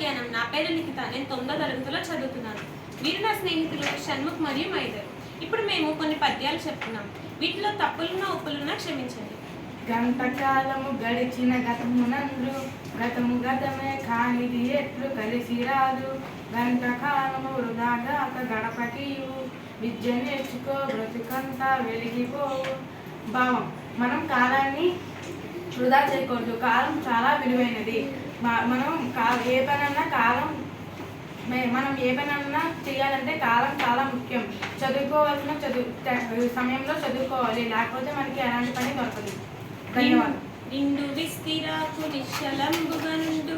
మధ్యాహ్నం. నా పేరు నిఖిత. నేను 9వ తరగతిలో చదువుతున్నాను. వీరు నా స్నేహితులు షణ్ముఖ్ మరియు మైదర్. ఇప్పుడు మేము కొన్ని పద్యాలు చెప్తున్నాం. వీటిలో తప్పులున్నా ఒప్పులున్నా క్షమించండి. గంటకాలము గడిచిన గతమునందు గతము గతమే కానిది ఎట్లు కలిసి రాదు. గంటకాలము వృధాగాక గడపకియు విద్య నేర్చుకో బ్రతుకంతా వెలిగిపోవు. భావం: మనం కాలాన్ని వృధా చేయకూడదు. కాలం చాలా విలువైనది. మనం ఏ పనన్నా మనం ఏ పనన్నా చేయాలంటే కాలం చాలా ముఖ్యం. చదువుకోవాల్సిన సమయంలో చదువుకోవాలి, లేకపోతే మనకి ఎలాంటి పని దొరకదు. ధన్యవాదాలు. నిండు విస్తిరాకు నిశ్చలంబుగనుండు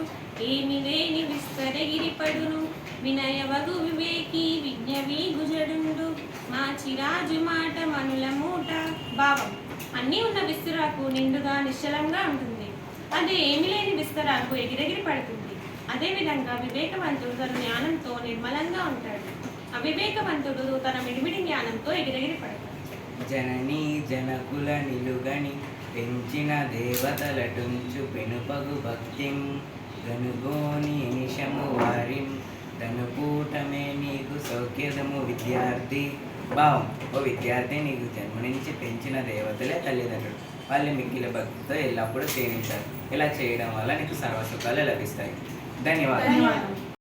ఏమి లేని విస్తరగిరిపడును వినయవగు వివేకి విజ్ఞవి గుజడుండు మా చిరాజు మాట మనుల మూట. భావం: అన్నీ ఉన్న విస్తరాకు నిండుగా నిశ్చలంగా ఉంటుంది. అదే ఏమి లేని విస్తరాకు ఎగిరెగిరి పడుతుంది. అదేవిధంగా వివేకవంతుడు తన జ్ఞానంతో నిర్మలంగా ఉంటాడు. అవివేకవంతుడు తన మిడిమిడి జ్ఞానంతో ఎగిరెగిరి పడతాడు. జననీ జనకుల నిలుగని పెంచిన దేవతలటుంచు పెనుపగు భక్తిం గనుగోని నిశము వారిం ధనుపూటమే నీకు సౌఖ్యదము విద్యార్థి. భావం: ఓ విద్యార్థి, నీకు జన్మనించి పెంచిన దేవతలే తల్లిదండ్రులు. వాళ్ళు మిక్కిల భక్తితో ఎల్లప్పుడూ సేవించారు. ఇలా చేయడం వల్ల నీకు సర్వసుఖాలు లభిస్తాయి. ధన్యవాదాలు.